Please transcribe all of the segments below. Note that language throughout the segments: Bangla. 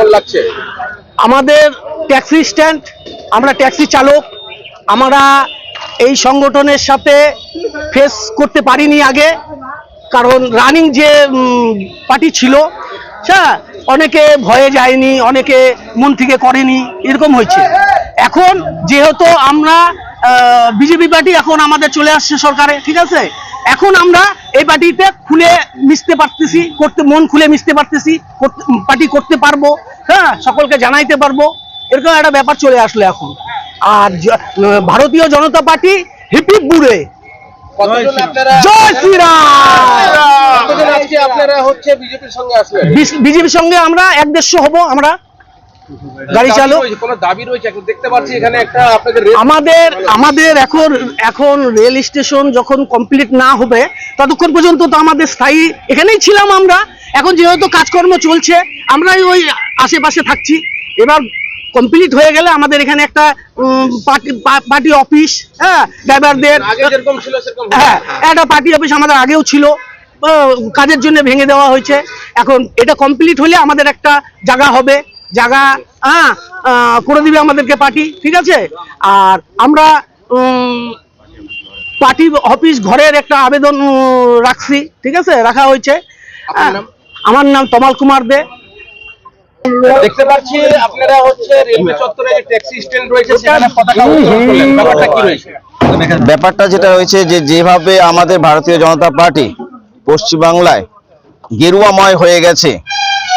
কেমন লাগছে? আমাদের ট্যাক্সি স্ট্যান্ড, আমরা ট্যাক্সি চালক, আমরা এই সংগঠনের সাথে ফেস করতে পারিনি আগে, কারণ রানিং যে পার্টি ছিল, হ্যাঁ, অনেকে ভয়ে যায়নি, অনেকে মন থেকে করেনি, এরকম হয়েছে। এখন যেহেতু আমরা বিজেপি পার্টি এখন আমাদের চলে আসছে সরকারে, ঠিক আছে, এখন আমরা এই পার্টিতে খুলে মিশতে পারতেছি, মন খুলে মিশতে পারতেছি, পার্টি করতে পারবো, হ্যাঁ, সকলকে জানাইতে পারবো, এরকম একটা ব্যাপার চলে আসলো এখন। আর ভারতীয় জনতা পার্টি হিপ হিপ বুড়ে কতজন আপনারা জয় শ্রীরাম। কতজন আজকে আপনারা হচ্ছে বিজেপির সঙ্গে আসলেন? বিজেপির সঙ্গে আমরা 150 হব। আমরা গাড়ি চালক, কোনো দাবি রয়েছে? এখন দেখতে পাচ্ছি এখানে একটা আপনাদের আমাদের এখন রেল স্টেশন যখন কমপ্লিট না হবে ততক্ষণ পর্যন্ত তো আমাদের স্থায়ী এখানেই ছিলাম আমরা। এখন যেহেতু কাজকর্ম চলছে, আমরাই ওই আশেপাশে থাকছি। এবার কমপ্লিট হয়ে গেলে আমাদের এখানে একটা পার্টি অফিস, হ্যাঁ, ড্রাইভারদের আগে যেরকম ছিল সেরকম, হ্যাঁ, একটা পার্টি অফিস আমাদের আগেও ছিল, কাজের জন্য ভেঙে দেওয়া হয়েছে। এখন এটা কমপ্লিট হলে আমাদের একটা জায়গা হবে, জায়গা করে দিবে আমাদেরকে পার্টি, ঠিক আছে। আর আমরা পার্টি অফিস ঘরের একটা আবেদন রাখছি, ঠিক আছে, রাখা হয়েছে। আমার নাম তমাল কুমার দে। দেখতে পাচ্ছি আপনারা হচ্ছে রেলওয়ে চত্বরে যে ট্যাক্সি স্ট্যান্ড রয়েছে সেখানে পতাকা উত্তোলন করলেন, ব্যাপারটা কি রয়েছে? ব্যাপারটা যেটা হয়েছে যে যেভাবে আমাদের ভারতীয় জনতা পার্টি পশ্চিমবাংলায় গেরুয়াময় হয়ে গেছে,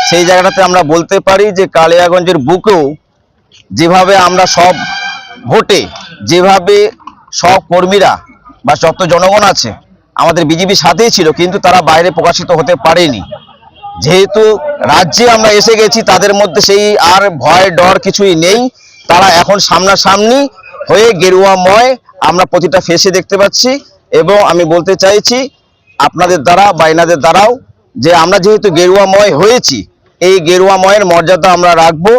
সেই জায়গাটাতে আমরা বলতে পারি যে কালিয়াগঞ্জের বুকেও যেভাবে আমরা সব ভোটে, যেভাবে সব কর্মীরা বা যত জনগণ আছে আমাদের বিজেপির সাথেই ছিল, কিন্তু তারা বাইরে প্রকাশিত হতে পারেনি। যেহেতু রাজ্যে আমরা এসে গেছি, তাদের মধ্যে সেই আর ভয় ডর কিছুই নেই। তারা এখন সামনাসামনি হয়ে গেরুয়াময় আমরা প্রতিটা ফেসে দেখতে পাচ্ছি। এবং আমি বলতে চাইছি আপনাদের দ্বারা বা এনাদের দ্বারাও যে আমরা যেহেতু গেরুয়াময় হয়েছি, এই গেরুয়াময়ের মর্যাদা আমরা রাখবো।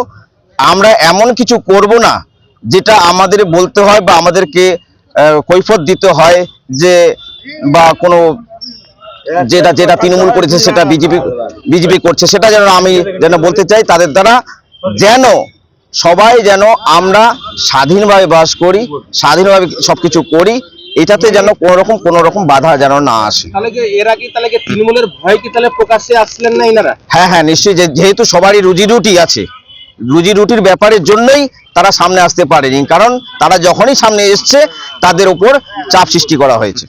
আমরা এমন কিছু করব না যেটা আমাদের বলতে হয় বা আমাদেরকে কৈফিয়ত দিতে হয় যে বা কোনো যেটা তৃণমূল করেছে সেটা বিজেপি করছে, সেটা আমি বলতে চাই তাদের দ্বারা, যেন সবাই যেন আমরা স্বাধীনভাবে বাস করি, স্বাধীনভাবে সবকিছু করি, এটাতে যেন কোনো রকম বাধা যেন না আসে। তাহলে কি এর আগে তাহলে কি তৃণমূলের ভয় কি তাহলে প্রকাশ্যে আসলেন না এনারা? হ্যাঁ, নিশ্চয়ই। যেহেতু সবারই রুজি রুটি আছে, রুজি রুটির ব্যাপারের জন্যই তারা সামনে আসতে পারেনি, কারণ তারা যখনই সামনে এসছে তাদের উপর চাপ সৃষ্টি করা হয়েছে।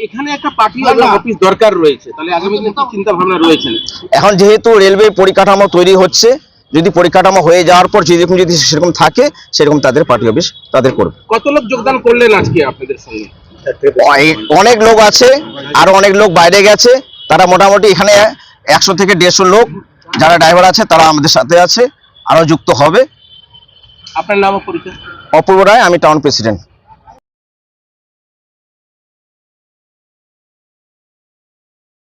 এখানে একটা পার্টি অফিস দরকার রয়েছে, তাহলে আগামী দিনে কি চিন্তা ভাবনা রয়েছে? এখন যেহেতু রেলওয়ে পরিকাঠামো তৈরি হচ্ছে, যদি পরিকাঠামো হয়ে যাওয়ার পর যদি সেরকম থাকে, সেরকম তাদের পার্টি অফিস তাদের করবে। কত লোক যোগদান করলেন আজকে আপনাদের সঙ্গে? অনেক লোক আছে, আরো অনেক লোক বাইরে গেছে। তারা মোটামুটি এখানে 100 থেকে 150 লোক যারা ড্রাইভার আছে তারা আমাদের সাথে আছে, আরো যুক্ত হবে। আপনার নাম ও পরিচয়? অপূর্ব রায়, আমি টাউন প্রেসিডেন্ট।